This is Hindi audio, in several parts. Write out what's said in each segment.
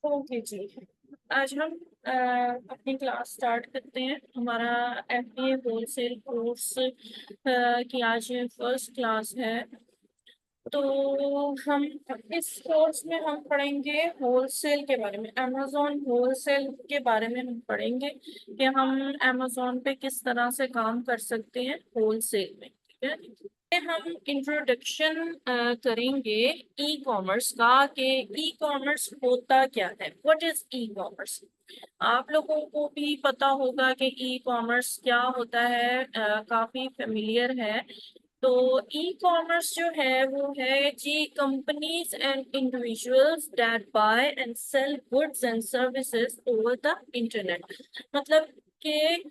ओके जी। आज हम अपनी क्लास स्टार्ट करते हैं। हमारा एफबीए होलसेल कोर्स की आज फर्स्ट क्लास है। तो हम इस कोर्स में हम पढ़ेंगे होलसेल के बारे में, अमेजोन होलसेल के बारे में हम पढ़ेंगे कि हम अमेजोन पे किस तरह से काम कर सकते हैं होलसेल में। ठीक है, हम इंट्रोडक्शन करेंगे ई कॉमर्स का कि ई कॉमर्स होता क्या है, व्हाट इज ई कॉमर्स। आप लोगों को भी पता होगा कि ई कॉमर्स क्या होता है, काफी फेमिलियर है। तो ई कॉमर्स जो है वो है जी, companies and individuals that buy and sell goods and services over the internet. मतलब कि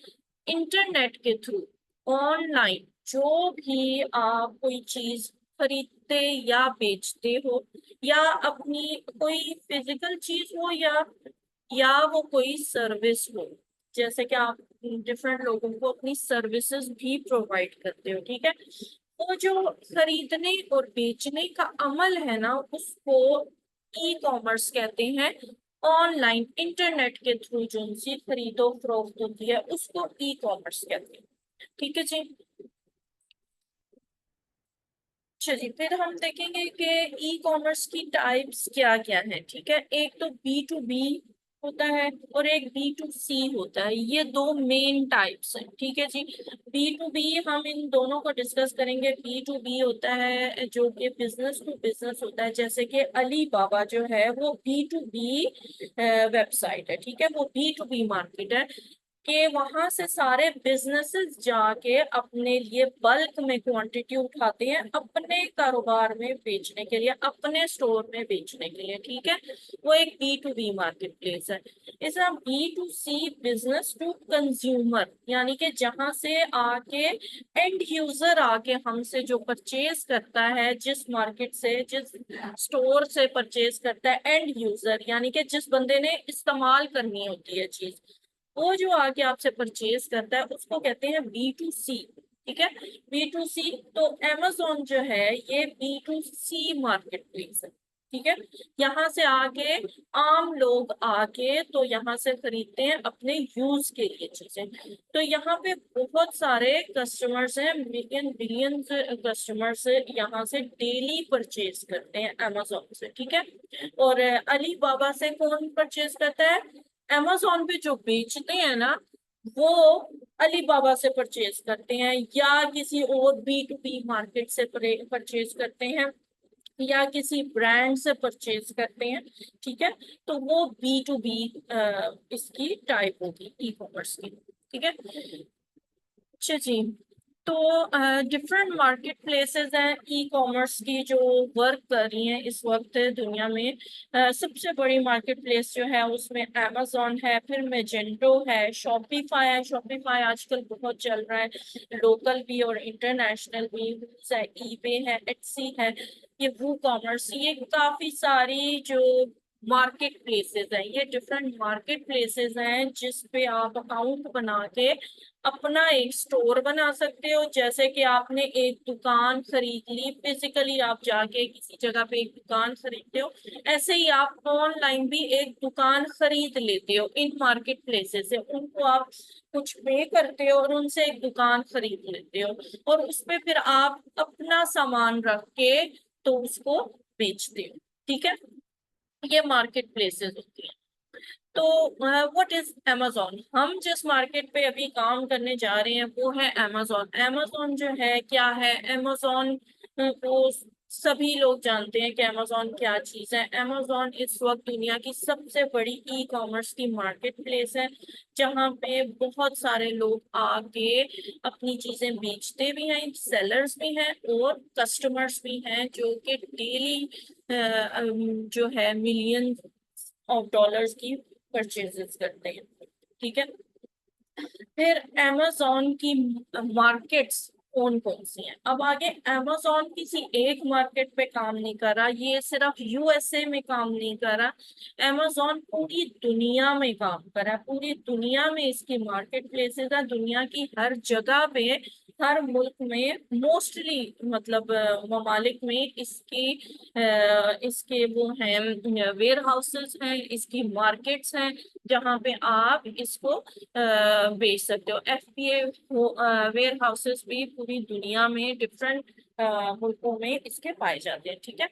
इंटरनेट के थ्रू ऑनलाइन जो भी आप कोई चीज खरीदते या बेचते हो, या अपनी कोई फिजिकल चीज हो, या वो कोई सर्विस हो, जैसे कि आप डिफरेंट लोगों को अपनी सर्विसेज भी प्रोवाइड करते हो। ठीक है, वो जो खरीदने और बेचने का अमल है ना, उसको ई कॉमर्स कहते हैं। ऑनलाइन इंटरनेट के थ्रू जो सी खरीदो फरोख्त होती है उसको ई कॉमर्स कहते हैं। ठीक है जी। चलिए फिर हम देखेंगे कि ई कॉमर्स की टाइप्स क्या क्या है। ठीक है, एक तो बी टू बी होता है और एक बी टू सी होता है। ये दो मेन टाइप्स हैं। ठीक है जी, बी टू बी हम इन दोनों को डिस्कस करेंगे। बी टू बी होता है जो कि बिजनेस टू बिजनेस होता है, जैसे कि अली बाबा जो है वो बी टू बी वेबसाइट है। ठीक है, वो बी टू बी मार्केट है कि वहां से सारे बिजनेसेस जाके अपने लिए बल्क में क्वांटिटी उठाते हैं अपने कारोबार में बेचने के लिए, अपने स्टोर में बेचने के लिए। ठीक है, वो एक B to B market place है। इसे हम B to C, business to consumer, यानी कि जहां से आके एंड यूजर आके हमसे जो परचेज करता है, जिस मार्केट से, जिस स्टोर से परचेज करता है एंड यूजर, यानी कि जिस बंदे ने इस्तेमाल करनी होती है चीज, वो जो आके आपसे परचेज करता है उसको कहते हैं बी टू सी। ठीक है, बी टू सी। तो अमेजोन जो है ये B to C market place है। ठीक है, यहाँ से आके आम लोग आके तो यहाँ से खरीदते हैं अपने यूज के लिए चीजें। तो यहाँ पे बहुत सारे कस्टमर्स हैं, मिलियन बिलियंस कस्टमर्स यहाँ से डेली परचेज करते हैं अमेजोन से। ठीक है, और अली बाबा से कौन परचेज करता है? अमेजोन पे जो बेचते हैं ना, वो अली बाबा से परचेज करते हैं, या किसी और बी टू बी मार्केट से परचेज करते हैं, या किसी ब्रांड से परचेज करते हैं। ठीक है, तो वो बी टू बी इसकी टाइप होगी ई कॉमर्स की। ठीक है, अच्छा जी। तो डिफरेंट मार्केट प्लेसेस हैं ई कॉमर्स की जो वर्क कर रही हैं इस वक्त दुनिया में। सबसे बड़ी मार्केट प्लेस जो है उसमें अमेजोन है, फिर मेजेंटो है, शॉपिफाई है। शॉपिफाई आजकल बहुत चल रहा है, लोकल भी और इंटरनेशनल भी। है, ईबे है, एटसी है, ये वू कॉमर्स, ये काफी सारी जो मार्केट प्लेसेस हैं, ये डिफरेंट मार्केट प्लेसेस हैं जिस पे आप अकाउंट बना के अपना एक स्टोर बना सकते हो। जैसे कि आपने एक दुकान खरीद ली, फिजिकली आप जाके किसी जगह पे एक दुकान खरीदते हो, ऐसे ही आप ऑनलाइन भी एक दुकान खरीद लेते हो इन मार्केट प्लेसेस से। उनको आप कुछ पे करते हो और उनसे एक दुकान खरीद लेते हो, और उस पे फिर आप अपना सामान रख के तो उसको बेचते हो। ठीक है, ये मार्केट प्लेसेस होती हैं। तो व्हाट इज amazon? हम जिस मार्केट पे अभी काम करने जा रहे हैं वो है amazon। amazon जो है क्या है? amazon को सभी लोग जानते हैं कि amazon क्या चीज है। amazon इस वक्त दुनिया की सबसे बड़ी ई कॉमर्स की मार्केट प्लेस है, जहाँ पे बहुत सारे लोग आके अपनी चीजें बेचते भी हैं, सेलर्स भी हैं और कस्टमर्स भी हैं जो कि डेली जो है मिलियन ऑफ डॉलर्स की परचेजेस करते हैं। ठीक है, फिर amazon की मार्केट्स कौन कौन सी हैं। अब आगे amazon किसी एक मार्केट पे काम नहीं कर रहा, ये सिर्फ यूएसए में काम नहीं कर रहा, amazon पूरी दुनिया में काम कर रहा है। पूरी दुनिया में इसकी मार्केट प्लेसेस है, दुनिया की हर जगह पे, हर मुल्क में, मोस्टली मतलब ममालिक में इसके वो हैं वेयर हाउसेस हैं, इसकी मार्केट्स हैं, जहाँ पे आप इसको बेच सकते हो। एफपीए वेयर हाउसेस भी पूरी दुनिया में डिफरेंट मुल्कों में इसके पाए जाते हैं, ठीक है।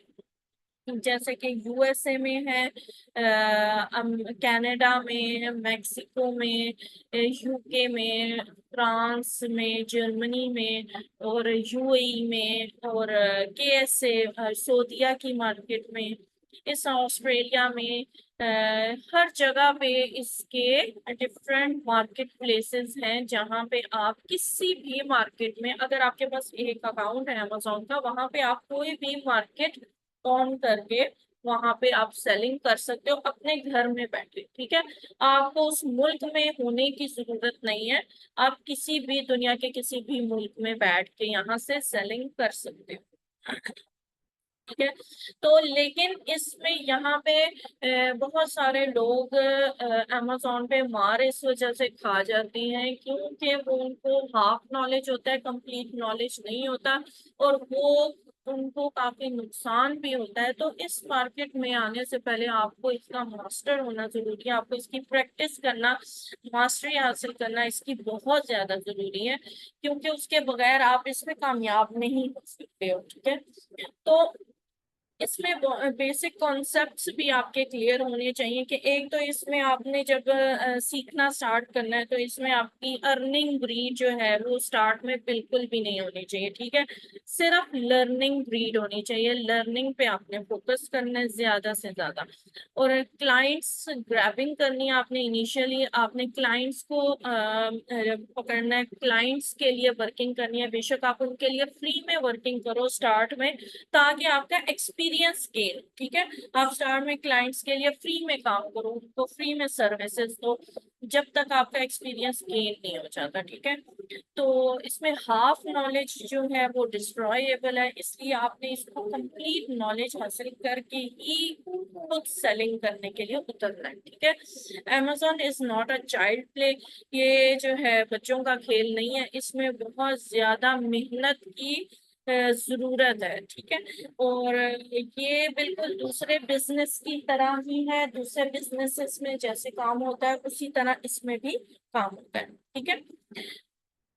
जैसे कि यूएसए में है, कनाडा में, मेक्सिको में, यूके में, फ्रांस में, जर्मनी में, और यूएई में, और केएसए सऊदीया की मार्केट में, इस ऑस्ट्रेलिया में, हर जगह पे इसके डिफरेंट मार्केट प्लेसेस हैं, जहाँ पे आप किसी भी मार्केट में, अगर आपके पास एक अकाउंट है अमेजोन का, वहां पे आप कोई भी मार्केट ऑन करके वहां पे आप सेलिंग कर सकते हो अपने घर में बैठे, ठीक है। आपको उस मुल्क में होने की जरूरत नहीं है, आप किसी भी दुनिया के किसी भी मुल्क में बैठ के यहाँ से सेलिंग कर सकते हो, ठीक है। तो लेकिन इसमें यहाँ पे बहुत सारे लोग अमेजोन पे मार इस वजह से खा जाती हैं क्योंकि वो उनको हाफ नॉलेज होता है, कंप्लीट नॉलेज नहीं होता, और वो उनको काफी नुकसान भी होता है। तो इस मार्केट में आने से पहले आपको इसका मास्टर होना जरूरी है, आपको इसकी प्रैक्टिस करना, मास्टरी हासिल करना इसकी बहुत ज्यादा जरूरी है, क्योंकि उसके बगैर आप इसमें कामयाब नहीं हो सकते हो, ठीक है। तो इसमें बेसिक कॉन्सेप्ट्स भी आपके क्लियर होने चाहिए कि एक तो इसमें आपने जब सीखना स्टार्ट करना है, तो इसमें आपकी अर्निंग ग्रीड जो है वो स्टार्ट में बिल्कुल भी नहीं होनी चाहिए, ठीक है। सिर्फ लर्निंग ग्रीड होनी चाहिए, लर्निंग पे आपने फोकस करना है ज्यादा से ज्यादा, और क्लाइंट्स ग्रैबिंग करनी है आपने। इनिशियली आपने क्लाइंट्स को पकड़ना है, क्लाइंट्स के लिए वर्किंग करनी है, बेशक आप उनके लिए फ्री में वर्किंग करो स्टार्ट में, ताकि आपका एक्सपीरियंस गेन, ठीक है। आप स्टार्ट में क्लाइंट्स के लिए फ्री में काम करो, उनको फ्री में सर्विसेज दो, जब तक आपका एक्सपीरियंस गेन नहीं हो जाता, ठीक है। तो इसमें हाफ नॉलेज जो है वो डिस्ट्रॉयबल है, इसलिए आपने इसको कंप्लीट नॉलेज हासिल करके ही खुद सेलिंग करने के लिए उतरना है, ठीक है। Amazon is not a child play, ये जो है बच्चों का खेल नहीं है, इसमें बहुत ज्यादा मेहनत की जरूरत है, ठीक है। और ये बिल्कुल दूसरे बिजनेस की तरह ही है, दूसरे बिजनेसेस में जैसे काम होता है उसी तरह इसमें भी काम होता है, ठीक है।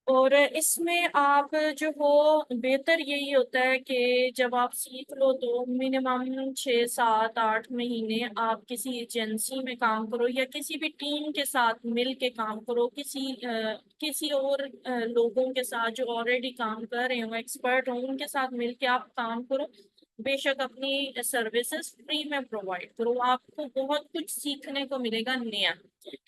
और इसमें आप जो हो, बेहतर यही होता है कि जब आप सीख लो तो मिनिमम 6 7 8 महीने आप किसी एजेंसी में काम करो, या किसी भी टीम के साथ मिल के काम करो, किसी और लोगों के साथ जो ऑलरेडी काम कर रहे हो, एक्सपर्ट हो, उनके साथ मिल के आप काम करो। बेशक अपनी सर्विसेज फ्री में प्रोवाइड करो, आपको बहुत कुछ सीखने को मिलेगा नया,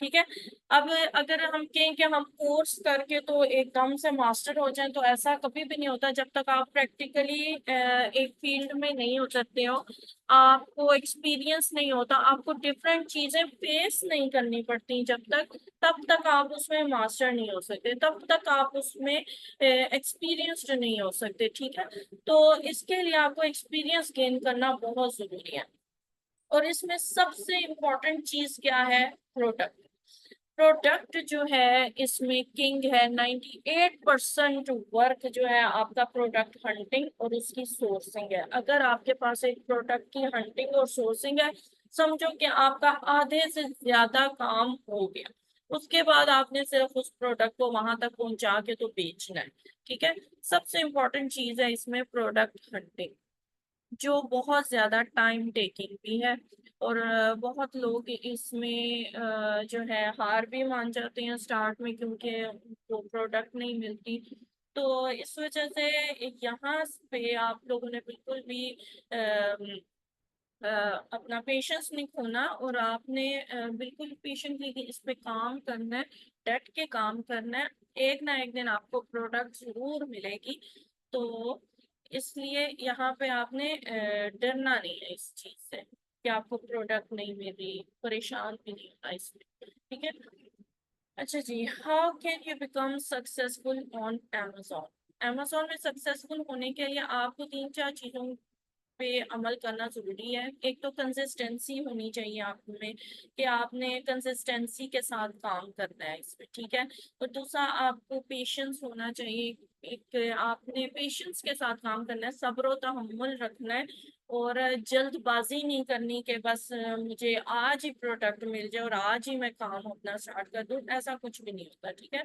ठीक है। अब अगर हम कहें कि हम कोर्स करके तो एकदम से मास्टर हो जाएं, तो ऐसा कभी भी नहीं होता जब तक आप प्रैक्टिकली एक फील्ड में नहीं उतरते हो, आपको एक्सपीरियंस नहीं होता, आपको डिफरेंट चीजें फेस नहीं करनी पड़ती जब तक, तब तक आप उसमें मास्टर नहीं हो सकते, तब तक आप उसमें एक्सपीरियंस्ड नहीं हो सकते, ठीक है। तो इसके लिए आपको एक्सपीरियंस गेन करना बहुत जरूरी है। और इसमें सबसे इम्पोर्टेंट चीज क्या है? प्रोडक्ट। प्रोडक्ट जो है इसमें किंग है। 98% वर्क जो है आपका प्रोडक्ट हंटिंग और उसकी सोर्सिंग है। अगर आपके पास एक प्रोडक्ट की हंटिंग और सोर्सिंग है, समझो कि आपका आधे से ज्यादा काम हो गया। उसके बाद आपने सिर्फ उस प्रोडक्ट को वहां तक पहुंचा के तो बेचना है, ठीक है। सबसे इम्पोर्टेंट चीज है इसमें प्रोडक्ट हंटिंग, जो बहुत ज्यादा टाइम टेकिंग भी है, और बहुत लोग इसमें जो है हार भी मान जाते हैं स्टार्ट में, क्योंकि वो प्रोडक्ट नहीं मिलती। तो इस वजह से यहाँ पे आप लोगों ने बिल्कुल भी अपना पेशेंस नहीं खोना, और आपने बिल्कुल पेशेंटली इस पे काम करना है, डट के काम करना है। एक ना एक दिन आपको प्रोडक्ट जरूर मिलेगी। तो इसलिए यहाँ पे आपने डरना नहीं है इस चीज से कि आपको प्रोडक्ट नहीं मिल रही, परेशान भी नहीं होना इसमें, ठीक है। अच्छा जी, how can you become successful on Amazon? Amazon में सक्सेसफुल होने के लिए आपको तीन चार चीजों पे अमल करना जरूरी है। एक तो कंसिस्टेंसी होनी चाहिए आप में, कि आपने कंसिस्टेंसी के साथ काम करना है इसमें, ठीक है। और दूसरा, आपको पेशेंस होना चाहिए। एक आपने पेशेंस के साथ काम करना है, सब्र और तहम्मुल रखना है। और जल्दबाजी नहीं करनी कि बस मुझे आज ही प्रोडक्ट मिल जाए और आज ही मैं काम अपना स्टार्ट कर दूं, ऐसा कुछ भी नहीं होता, ठीक है।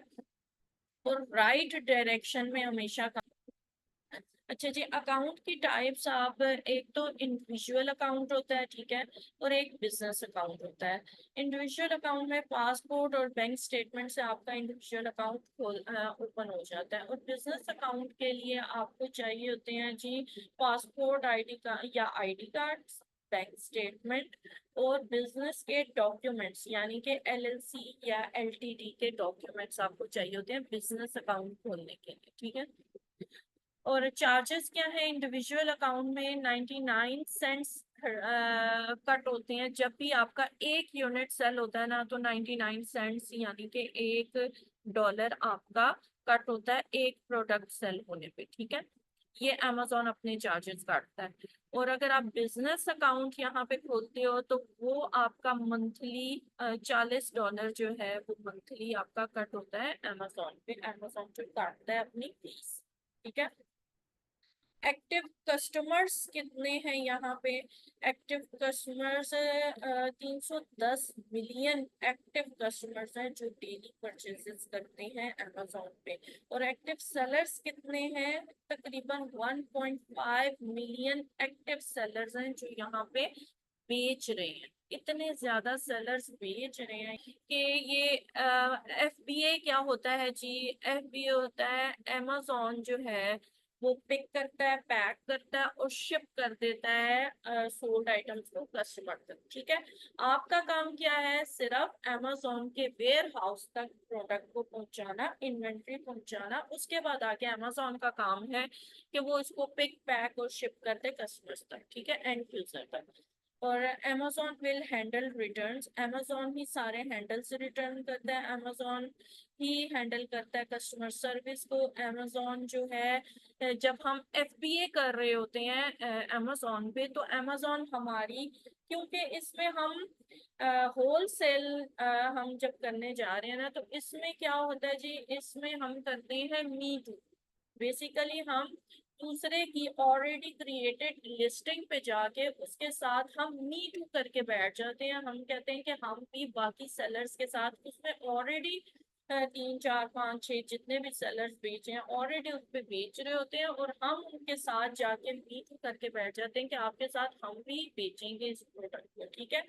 और राइट डायरेक्शन में हमेशा। अच्छा जी, अकाउंट की टाइप्स आप, एक तो इंडिविजुअल अकाउंट होता है, ठीक है, और एक बिजनेस अकाउंट होता है। इंडिविजुअल अकाउंट में पासपोर्ट और बैंक स्टेटमेंट से आपका इंडिविजुअल अकाउंट ओपन हो जाता है। और बिजनेस अकाउंट के लिए आपको चाहिए होते हैं जी पासपोर्ट, आईडी कार्ड या आईडी कार्ड, बैंक स्टेटमेंट और बिजनेस के डॉक्यूमेंट्स, यानी कि एलएलसी या एलटीडी के डॉक्यूमेंट्स आपको चाहिए होते हैं बिजनेस अकाउंट खोलने के लिए, ठीक है। और चार्जेस क्या है इंडिविजुअल अकाउंट में? 99 सेंट्स कट होते हैं जब भी आपका एक यूनिट सेल होता है ना, तो 99 सेंट्स यानी कि $1 आपका कट होता है एक प्रोडक्ट सेल होने पे, ठीक है। ये अमेजोन अपने चार्जेस काटता है। और अगर आप बिजनेस अकाउंट यहाँ पे खोलते हो तो वो आपका मंथली $40 जो है वो मंथली आपका कट होता है अमेजोन पे। अमेजोन जो काटता है अपनी फीस, ठीक है। एक्टिव कस्टमर्स कितने हैं यहाँ पे? Active customers 310 million active customers हैं जो डेली परचेजेस करते हैं अमेजोन पे। और एक्टिव सेलर्स कितने हैं? तकरीबन 1.5 मिलियन एक्टिव सेलर्स हैं जो यहाँ पे बेच रहे हैं। इतने ज्यादा सेलर्स बेच रहे हैं कि ये एफबीए क्या होता है जी? एफबीए होता है अमेजोन जो है वो पिक करता है, पैक करता है और शिप कर देता है सोल्ड आइटम्स को कस्टमर तक, ठीक है। आपका काम क्या है? सिर्फ अमेजोन के वेयर हाउस तक प्रोडक्ट को पहुंचाना, इन्वेंट्री पहुंचाना। उसके बाद आके अमेजोन का काम है कि वो इसको पिक, पैक और शिप करते कस्टमर्स तक, ठीक है, एंड यूजर तक। और Amazon will handle returns, Amazon ही सारे हैंडल से रिटर्न करता है, अमेजोन ही हैंडल करता है कस्टमर सर्विस को। अमेजोन जो है जब हम एफबीए कर रहे होते हैं अमेजोन पे, तो अमेजोन हमारी, क्योंकि इसमें हम होल सेल हम जब करने जा रहे हैं ना, तो इसमें क्या होता है जी, इसमें हम करते हैं मी टू। बेसिकली हम दूसरे की ऑलरेडी क्रिएटेड लिस्टिंग पे जाके उसके साथ हम मी टू करके बैठ जाते हैं। हम कहते हैं कि हम भी बाकी सेलर्स के साथ उसमें ऑलरेडी 3 4 5 6 जितने भी सेलर्स बेचे हैं ऑलरेडी उस पे बेच रहे होते हैं, और हम उनके साथ जाके मी टू करके बैठ जाते हैं कि आपके साथ हम भी बेचेंगे इस प्रोडक्ट को, ठीक है।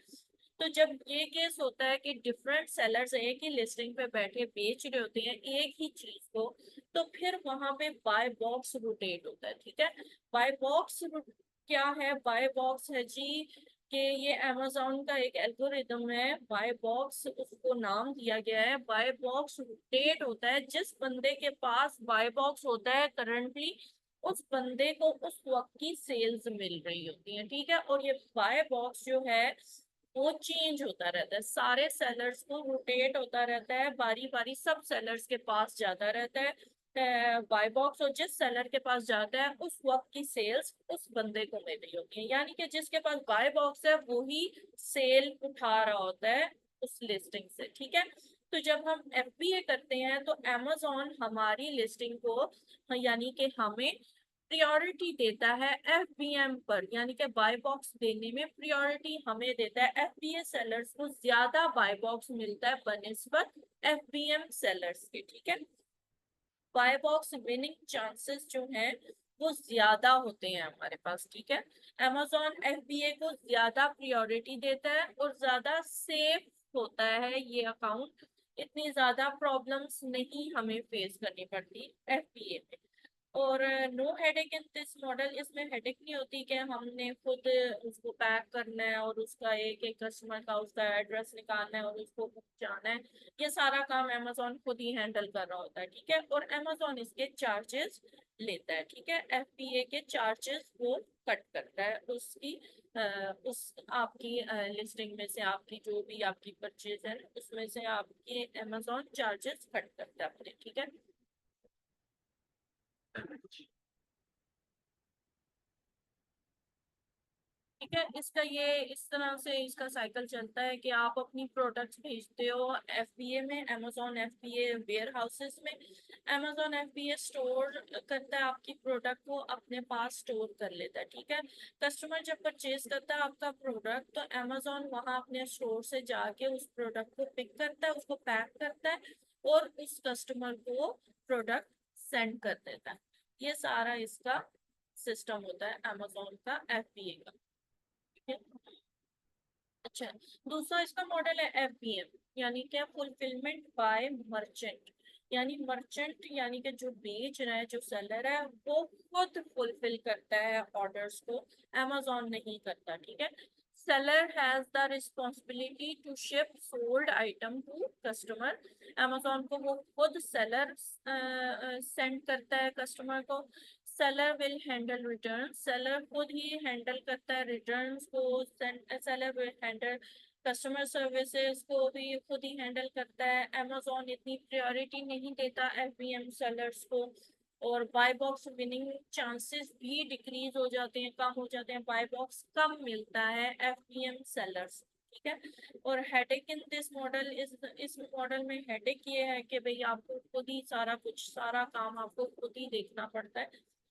तो जब ये केस होता है कि डिफरेंट सेलर्स एक ही लिस्टिंग पे बैठे बेच रहे होते हैं एक ही चीज को, तो फिर वहां पे बाय बॉक्स रोटेट होता है, ठीक है। बाय बॉक्स क्या है? बाय बॉक्स है जी कि ये अमेजोन का एक एल्गोरिदम है। बाय बॉक्स उसको नाम दिया गया है। बाय बॉक्स रोटेट होता है, जिस बंदे के पास बाय बॉक्स होता है करंटली उस बंदे को उस वक्त की सेल्स मिल रही होती है, ठीक है। और ये बाय बॉक्स जो है वो चेंज होता रहता है, सारे सेलर्स को रोटेट होता रहता है, बारी बारी सब सेलर्स के पास जाता रहता है बाय बॉक्स। और जिस सेलर के पास जाता है उस वक्त की सेल्स उस बंदे को मिल रही होती है, यानी कि जिसके पास बाय बॉक्स है वो ही सेल उठा रहा होता है उस लिस्टिंग से, ठीक है। तो जब हम एफबीए करते हैं तो अमेजोन हमारी लिस्टिंग को, यानी कि हमें प्रियोरिटी देता है एफबीएम पर, यानी कि बाय बॉक्स देने में प्रियोरिटी हमें देता है। एफबीए सेलर्स को ज्यादा बाय बॉक्स मिलता है बनिस्बत एफबीएम सेलर्स के, ठीक है। बाय बॉक्स विनिंग चांसेस जो हैं वो ज्यादा होते हैं हमारे पास, ठीक है। अमेजोन एफबीए को ज्यादा प्रियोरिटी देता है और ज्यादा सेफ होता है ये अकाउंट। इतनी ज्यादा प्रॉब्लम्स नहीं हमें फेस करनी पड़ती एफबीए में। और no headache in this model, इसमें हेडेक नहीं होती कि हमने खुद उसको पैक करना है और उसका एक एक कस्टमर का उसका एड्रेस निकालना है और उसको पहुंचाना है। ये सारा काम अमेजोन खुद ही हैंडल कर रहा होता है, ठीक है। और अमेजोन इसके चार्जेस लेता है, ठीक है। एफबीए के चार्जेस वो कट करता है उसकी उस आपकी लिस्टिंग में से, आपकी जो भी आपकी परचेज है उसमें से आपके अमेजोन चार्जेस कट करता है अपने, ठीक है। ठीक है, इसका ये इस तरह से इसका साइकिल चलता है कि आप अपनी प्रोडक्ट्स भेजते हो एफबीए में, amazon एफबीए वेयर हाउसेस में। amazon एफबीए स्टोर करता है आपकी प्रोडक्ट को, अपने पास स्टोर कर लेता है। ठीक है, कस्टमर जब परचेज करता है आपका प्रोडक्ट, तो amazon वहाँ अपने स्टोर से जाके उस प्रोडक्ट को पिक करता है, उसको पैक करता है और उस कस्टमर को प्रोडक्ट सेंड कर देता है। ये सारा इसका सिस्टम होता है amazon का एफबीए का। अच्छा, दूसरा इसका मॉडल है एफबीएम, यानी क्या, फुलफिलमेंट बाय मर्चेंट। यानी मर्चेंट यानी कि जो बेच रहा है, जो सेलर है, वो खुद फुलफिल करता है ऑर्डर्स को, amazon नहीं करता। ठीक है, seller has the responsibility to ship sold item to customer। amazon को वो खुद सेलर सेंड करता है कस्टमर को। Seller will handle return, seller खुद ही हैंडल करता है रिटर्न्स को। Seller will handle customer services को भी खुद ही हैंडल करता है। amazon इतनी प्रायोरिटी नहीं देता एफबीएम सेलर्स को, और बाय बॉक्स विनिंग चांसेस भी डिक्रीज हो जाते हैं, कम हो जाते हैं, बाय बॉक्स कम मिलता है एफबीएम सेलर्स। ठीक है, और हेडेक इन दिस मॉडल, इस मॉडल में हेडेक ये है कि भाई आपको खुद ही सारा कुछ, सारा काम आपको खुद ही देखना पड़ता है,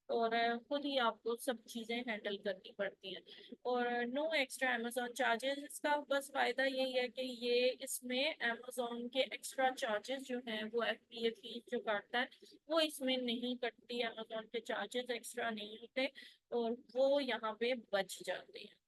और खुद ही आपको सब चीजें हैंडल करनी पड़ती हैं, और नो एक्स्ट्रा अमेजोन चार्जेस। इसका बस फायदा यही है कि ये इसमें अमेजोन के एक्स्ट्रा चार्जेस जो हैं, वो एफबीए फीस जो काटता है, वो इसमें नहीं कटती। अमेजोन के चार्जेस एक्स्ट्रा नहीं होते और वो यहाँ पे बच जाते हैं।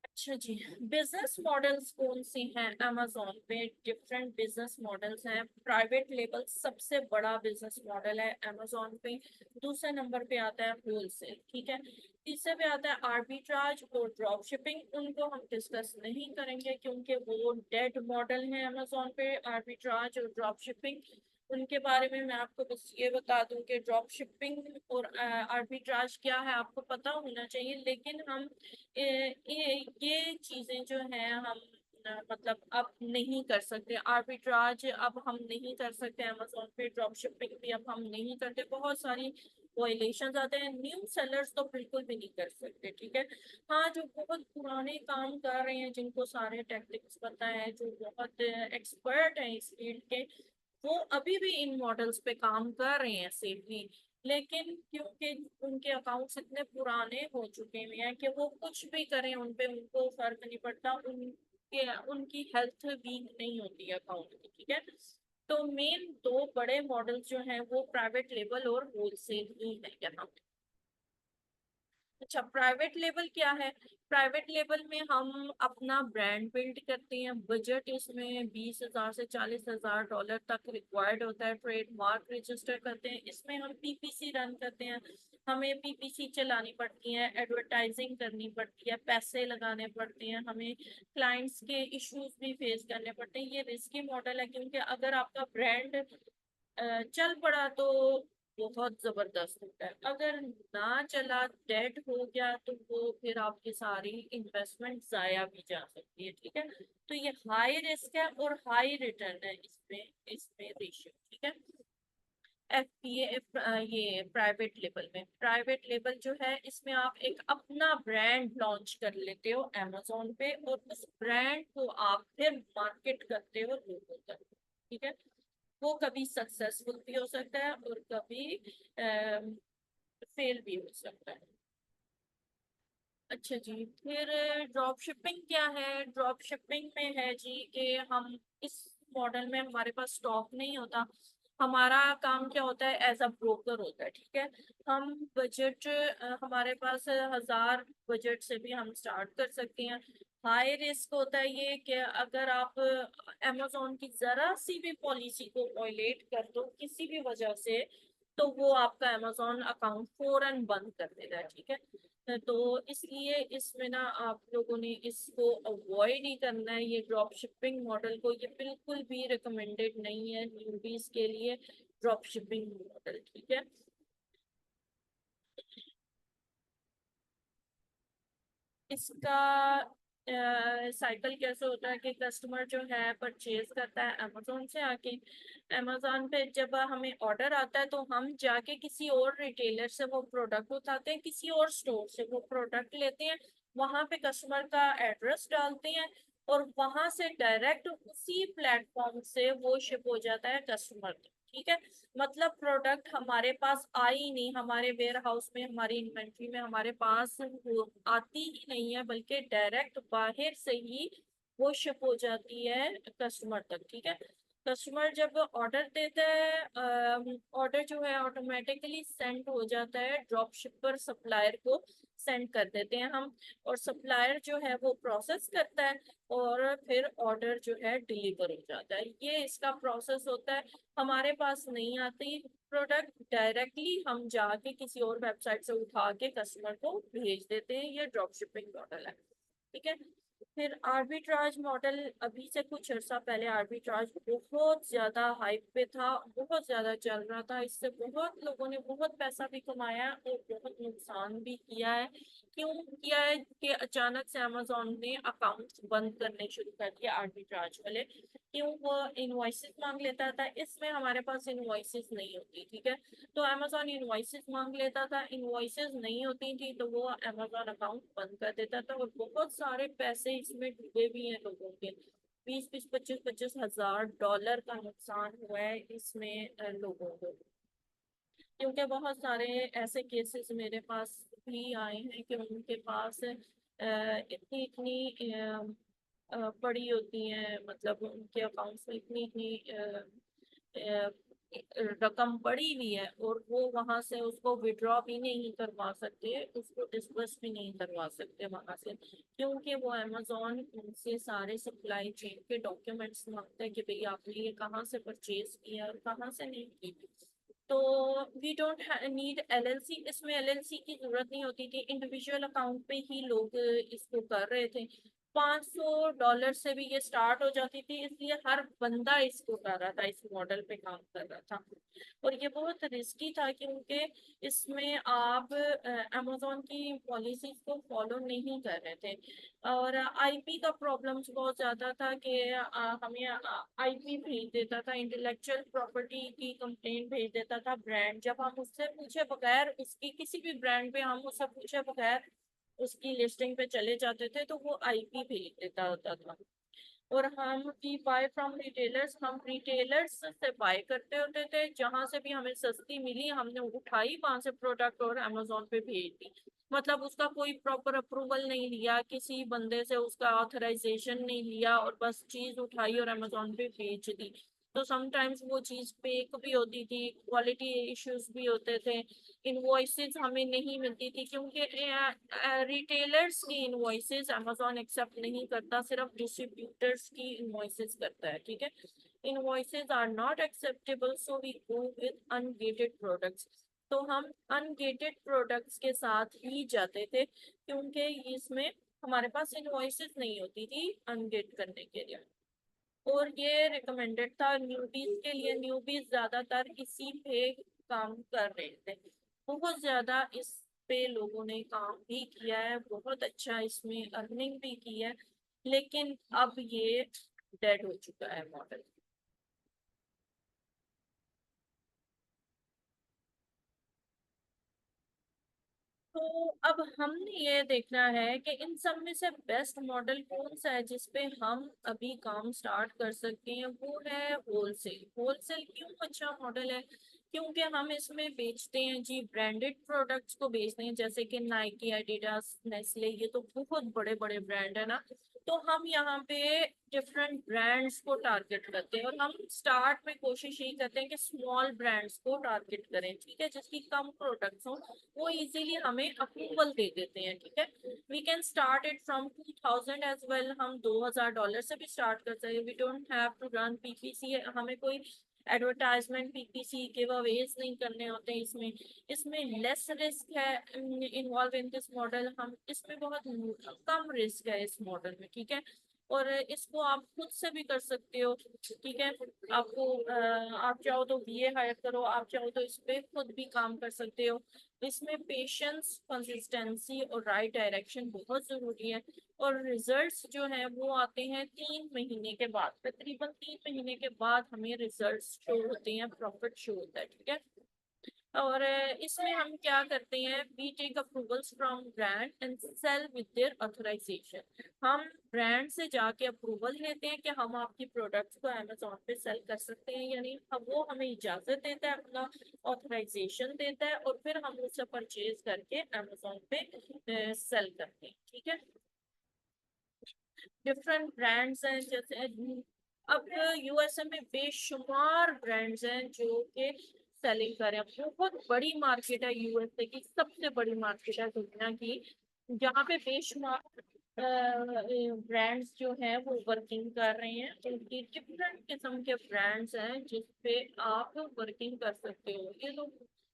अच्छा जी, बिजनेस मॉडल्स कौन से हैं amazon पे? डिफरेंट बिजनेस मॉडल्स हैं। प्राइवेट लेबल सबसे बड़ा बिजनेस मॉडल है amazon पे। दूसरे नंबर पे आता है होलसेल। ठीक है, तीसरे पे आता है आर्बिट्राज और ड्रॉप शिपिंग। उनको हम डिस्कस नहीं करेंगे क्योंकि वो डेड मॉडल है amazon पे, आर्बिट्राज और ड्रॉप शिपिंग। उनके बारे में मैं आपको बस ये बता दूं कि ड्रॉप शिपिंग और आर्बिट्राज क्या है आपको पता होना चाहिए, लेकिन हम ये चीजें जो हैं हम मतलब अब नहीं कर सकते। आर्बिट्राज अब हम नहीं कर सकते अमेजोन पे, ड्रॉप शिपिंग भी अब हम नहीं करते, बहुत सारी वायलेशन आते हैं। न्यू सेलर्स तो बिल्कुल भी नहीं कर सकते। ठीक है, हाँ, जो बहुत पुराने काम कर रहे हैं, जिनको सारे टेक्टिक्स पता है, जो बहुत एक्सपर्ट हैं इस फील्ड के, वो अभी भी इन मॉडल्स पे काम कर रहे हैं सेफली। लेकिन क्योंकि उनके अकाउंट्स इतने पुराने हो चुके हैं कि वो कुछ भी करें उन पे उनको फर्क नहीं पड़ता, उनके उनकी हेल्थ वीक नहीं होती है अकाउंट की। ठीक है, तो मेन दो बड़े मॉडल्स जो हैं वो प्राइवेट लेबल और होलसेल ही है यहाँ पे। अच्छा, प्राइवेट लेबल क्या है? प्राइवेट लेबल में हम अपना ब्रांड बिल्ड करते हैं। बजट इसमें 20,000 से 40,000 डॉलर तक रिक्वायर्ड होता है। ट्रेडमार्क रजिस्टर करते हैं, इसमें हम पीपीसी रन करते हैं। हमें पीपीसी चलानी पड़ती है, एडवर्टाइजिंग करनी पड़ती है, पैसे लगाने पड़ते हैं, हमें क्लाइंट्स के इश्यूज भी फेस करने पड़ते हैं। ये रिस्की मॉडल है क्योंकि अगर आपका ब्रांड चल पड़ा तो बहुत जबरदस्त होता है, अगर ना चला, डेड हो गया, तो वो फिर आपकी सारी इन्वेस्टमेंट जाया भी जा सकती है। ठीक है, तो ये हाई रिस्क है और हाई रिटर्न है इसमें, इसमें रेशियो। ठीक है, एफपीए, ये प्राइवेट लेबल में, प्राइवेट लेबल जो है इसमें आप एक अपना ब्रांड लॉन्च कर लेते हो amazon पे, और उस ब्रांड को आप फिर मार्केट करते हो लोगों तक। ठीक है, वो कभी सक्सेसफुल भी हो सकता है और कभी फेल भी हो सकता है। अच्छा जी, फिर ड्रॉप शिपिंग क्या है? ड्रॉप शिपिंग में है जी कि हम इस मॉडल में हमारे पास स्टॉक नहीं होता। हमारा काम क्या होता है? एज अ ब्रोकर होता है। ठीक है, हम बजट, हमारे पास 1,000 बजट से भी हम स्टार्ट कर सकते हैं। हाई रिस्क होता है ये कि अगर आप अमेजोन की जरा सी भी पॉलिसी को वायलेट कर दो किसी भी वजह से, तो वो आपका अमेजोन अकाउंट फौरन बंद कर देगा। ठीक है, तो इसलिए इसमें ना आप लोगों ने इसको अवॉइड ही करना है, ये ड्रॉप शिपिंग मॉडल को, ये बिल्कुल भी रिकमेंडेड नहीं है न्यूबीज के लिए, ड्रॉप शिपिंग मॉडल। ठीक है, इसका साइकिल कैसे होता है कि कस्टमर जो है परचेज करता है अमेजोन से आके, अमेजोन पे जब हमें ऑर्डर आता है तो हम जाके किसी और रिटेलर से वो प्रोडक्ट उठाते हैं, किसी और स्टोर से वो प्रोडक्ट लेते हैं, वहां पे कस्टमर का एड्रेस डालते हैं और वहां से डायरेक्ट उसी प्लेटफॉर्म से वो शिप हो जाता है कस्टमर तक। ठीक है, मतलब प्रोडक्ट हमारे पास आई नहीं, हमारे वेयर हाउस में, हमारी इन्वेंट्री में हमारे पास वो आती ही नहीं है, बल्कि डायरेक्ट बाहर से ही वो शिप हो जाती है कस्टमर तक। ठीक है, कस्टमर जब ऑर्डर देता है, ऑर्डर जो है ऑटोमेटिकली सेंड हो जाता है ड्रॉप शिपर सप्लायर को, सेंड कर देते हैं हम, और सप्लायर जो है वो प्रोसेस करता है और फिर ऑर्डर जो है डिलीवर हो जाता है। ये इसका प्रोसेस होता है। हमारे पास नहीं आती प्रोडक्ट, डायरेक्टली हम जाके किसी और वेबसाइट से उठा के कस्टमर को भेज देते हैं। ये ड्रॉप शिपिंग मॉडल है। ठीक है, फिर आर्बिट्राज मॉडल, अभी से कुछ अर्सा पहले आर्बिट्राज बहुत ज्यादा हाइप पे था, बहुत ज्यादा चल रहा था, इससे बहुत लोगों ने बहुत पैसा भी कमाया और बहुत नुकसान भी किया है। क्यों किया है कि अचानक से अमेजोन ने अकाउंट्स बंद करने शुरू कर दिए आर्बिट्राज वाले। क्यों, वो इनवॉइसेस मांग लेता था, इसमें हमारे पास इनवॉइसेस नहीं होती। ठीक है, तो अमेजोन इनवॉइसेस मांग लेता था, इनवॉइसेस नहीं होती थी तो वो अमेजोन अकाउंट बंद कर देता था, और बहुत सारे पैसे इसमें डूबे भी हैं लोगों के। 20-20, 25-25 हजार डॉलर का नुकसान हुआ है इसमें लोगों को। क्योंकि बहुत सारे ऐसे केसेस मेरे पास भी आए हैं कि उनके पास इतनी इतनी पड़ी होती हैं, मतलब उनके अकाउंट्स में इतनी इतनी अ, रकम पड़ी हुई है और वो वहां से उसको विड्रॉ भी नहीं करवा सकते, उसको डिस्बर्स भी नहीं करवा सकते वहां से, क्योंकि वो अमेजोन उनसे सारे सप्लाई चेन के डॉक्यूमेंट्स मांगता है कि भाई आपने ये कहाँ से परचेज किया और कहाँ से नहीं की। तो वी डोंट नीड एलएलसी, इसमें एलएलसी की जरूरत नहीं होती थी, इंडिविजुअल अकाउंट पे ही लोग इसको कर रहे थे। $500 से भी ये स्टार्ट हो जाती थी, इसलिए हर बंदा इसको कर रहा था, इस मॉडल पे काम कर रहा था। और ये बहुत रिस्की था क्योंकि इसमें आप अमेजोन की पॉलिसीज को फॉलो नहीं कर रहे थे, और आईपी का प्रॉब्लम्स बहुत ज्यादा था कि हमें आईपी भेज देता था, इंटेलेक्चुअल प्रॉपर्टी की कंप्लेंट भेज देता था ब्रांड, जब हम उससे पूछे बगैर, उसकी किसी भी ब्रांड पे हम उससे पूछे बगैर उसकी लिस्टिंग पे चले जाते थे तो वो आईपी भेज देता होता था। और हम वी बाय फ्रॉम रिटेलर्स, हम रिटेलर्स से बाय करते होते थे, जहां से भी हमें सस्ती मिली हमने उठाई वहां से प्रोडक्ट और अमेजोन पे भेज दी। मतलब उसका कोई प्रॉपर अप्रूवल नहीं लिया, किसी बंदे से उसका ऑथराइजेशन नहीं लिया, और बस चीज उठाई और अमेजोन पे भेज दी। तो समटाइम्स वो चीज फेक भी होती थी, क्वालिटी इश्यूज भी होते थे, इनवॉइसेस हमें नहीं मिलती थी, क्योंकि रिटेलर्स की इनवॉइसेस अमेजोन एक्सेप्ट नहीं करता, सिर्फ डिस्ट्रीब्यूटर्स की इनवॉइसेस करता है। ठीक है, invoices are not acceptable, so we go with ungated products. तो हम अनगेटेड प्रोडक्ट्स के साथ ही जाते थे, क्योंकि इसमें हमारे पास इनवॉइसेस नहीं होती थी अनगेट करने के लिए। और ये रिकमेंडेड था न्यूबीज के लिए, न्यूबीज ज्यादातर इसी पे काम कर रहे थे, बहुत ज्यादा इस पे लोगों ने काम भी किया है, बहुत अच्छा इसमें अर्निंग भी की है, लेकिन अब ये डेड हो चुका है मॉडल। तो अब हमने ये देखना है कि इन सब में से बेस्ट मॉडल कौन सा है जिसपे हम अभी काम स्टार्ट कर सकते हैं। वो है होलसेल। होलसेल क्यों अच्छा मॉडल है? क्योंकि हम इसमें बेचते हैं जी, ब्रांडेड प्रोडक्ट्स को बेचते हैं, जैसे कि नाइकी, एडिडास, नेस्ले, ये तो बहुत बड़े बड़े ब्रांड है ना। तो हम यहाँ पे डिफरेंट ब्रांड्स को टारगेट करते हैं, और हम स्टार्ट में कोशिश यही करते हैं कि स्मॉल ब्रांड्स को टारगेट करें, ठीक है, जिसकी कम प्रोडक्ट्स हो, वो इजीली हमें अप्रूवल दे देते हैं। ठीक है, we can start it from 2000 as well, हम $2000 से भी स्टार्ट कर सकते हैं। We don't have to run PPC, हमें कोई एडवर्टाइजमेंट पीपीसी गिव अवेज नहीं करने होते इसमें। इसमें लेस रिस्क है इन्वॉल्व इन दिस मॉडल, हम इसमें बहुत कम रिस्क है इस मॉडल में। ठीक है, और इसको आप खुद से भी कर सकते हो, ठीक है। आपको आप चाहो तो बीए हायर करो, आप चाहो तो इस पे खुद भी काम कर सकते हो। इसमें पेशेंस, कंसिस्टेंसी और राइट डायरेक्शन बहुत जरूरी है। और रिजल्ट्स जो है वो आते हैं 3 महीने के बाद, तकरीबन 3 महीने के बाद हमें रिजल्ट्स शो होते हैं, प्रॉफिट शो होता है, ठीक है। और इसमें हम क्या करते हैं, we take approvals from brand and sell with their authorisation. हम ब्रांड से जाके अप्रूवल लेते हैं कि हम आपकी प्रोडक्ट्स को अमेजोन पे सेल कर सकते हैं या नहीं। अब वो हमें इजाजत देता है, अपना ऑथराइजेशन देता है, और फिर हम उससे परचेज करके अमेजोन पे सेल करते हैं, ठीक है। डिफरेंट ब्रांड्स हैं, जैसे अब यूएसए में बेशुमार ब्रांड्स हैं जो कि सेलिंग कर रहे हैं। बहुत बड़ी मार्केट है, यूएसए की सबसे बड़ी मार्केट है दुनिया की, जहाँ पे बेशुमार ब्रांड्स जो हैं वो वर्किंग कर रहे हैं। उनकी डिफरेंट किस्म के ब्रांड्स हैं जिसपे आप वर्किंग कर सकते हो। ये तो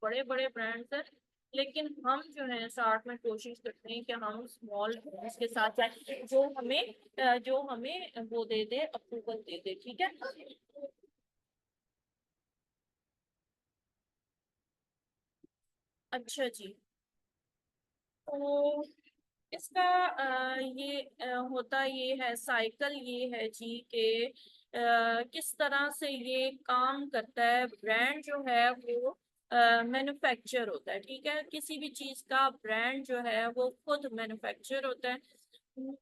बड़े बड़े ब्रांड्स हैं, लेकिन हम जो है स्टार्ट में कोशिश करते हैं कि हम स्मॉल बिजनेस के साथ जाए, जो हमें वो दे दे, अप्रूवल दे दे, ठीक है। अच्छा जी। तो इसका ये होता ये है, साइकिल ये है जी कि किस तरह से ये काम करता है। ब्रांड जो है वो मैन्युफैक्चर होता है, ठीक है। किसी भी चीज का ब्रांड जो है वो खुद मैन्युफैक्चर होता है।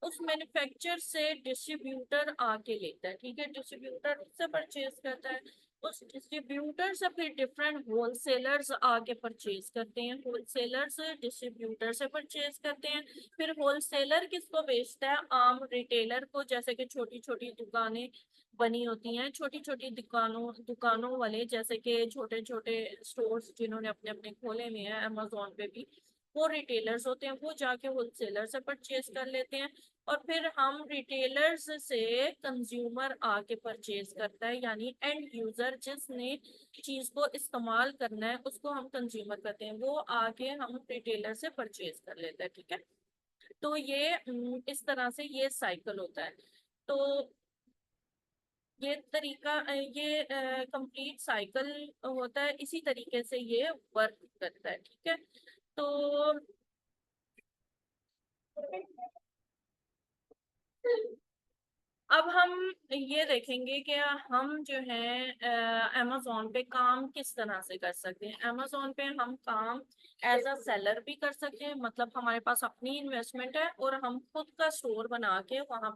उस मैन्युफैक्चर से डिस्ट्रीब्यूटर आके लेता है, ठीक है। डिस्ट्रीब्यूटर उससे परचेज करता है, उस डिस्ट्रीब्यूटर से फिर डिफरेंट होलसेलर्स आके परचेज करते हैं, होलसेलर्स डिस्ट्रीब्यूटर से परचेज करते हैं। फिर होलसेलर किसको बेचता है, आम रिटेलर को, जैसे कि छोटी छोटी दुकानें बनी होती हैं, छोटी छोटी दुकानों दुकानों वाले, जैसे कि छोटे छोटे स्टोर्स जिन्होंने अपने अपने खोले हुए हैं अमेजोन पे भी, वो रिटेलर्स होते हैं, वो जाके होलसेलर से परचेज कर लेते हैं। और फिर हम रिटेलर्स से कंज्यूमर आके परचेज करता है, यानी एंड यूजर जिसने चीज को इस्तेमाल करना है उसको हम कंज्यूमर कहते हैं, वो आके हम रिटेलर से परचेज कर लेता है, ठीक है। तो ये इस तरह से ये साइकिल होता है। तो ये तरीका ये कंप्लीट साइकिल होता है, इसी तरीके से ये वर्क करता है, ठीक है। तो अब हम ये देखेंगे कि हम जो है अमेजोन पे काम किस तरह से कर सकते हैं। अमेजोन पे हम काम एज अ सेलर भी कर सकते हैं, मतलब हमारे पास अपनी इन्वेस्टमेंट है और हम खुद का स्टोर बना के वहाँ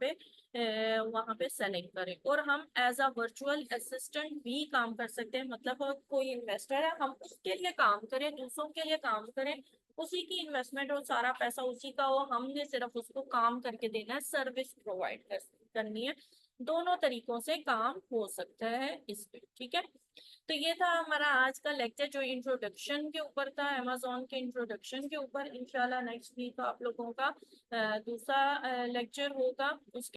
पे सेलिंग करें। और हम एज अ वर्चुअल असिस्टेंट भी काम कर सकते हैं, मतलब कोई इन्वेस्टर है, हम उसके लिए काम करें, दूसरों के लिए काम करें, उसी की इन्वेस्टमेंट हो, सारा पैसा उसी का हो, हमने सिर्फ उसको काम करके देना है, सर्विस प्रोवाइड करनी है। दोनों तरीकों से काम हो सकता है इस पे, ठीक है। तो ये था हमारा आज का लेक्चर जो इंट्रोडक्शन के ऊपर था, अमेजोन के इंट्रोडक्शन के ऊपर। इंशाल्लाह नेक्स्ट वीक आप लोगों का दूसरा लेक्चर होगा। उसके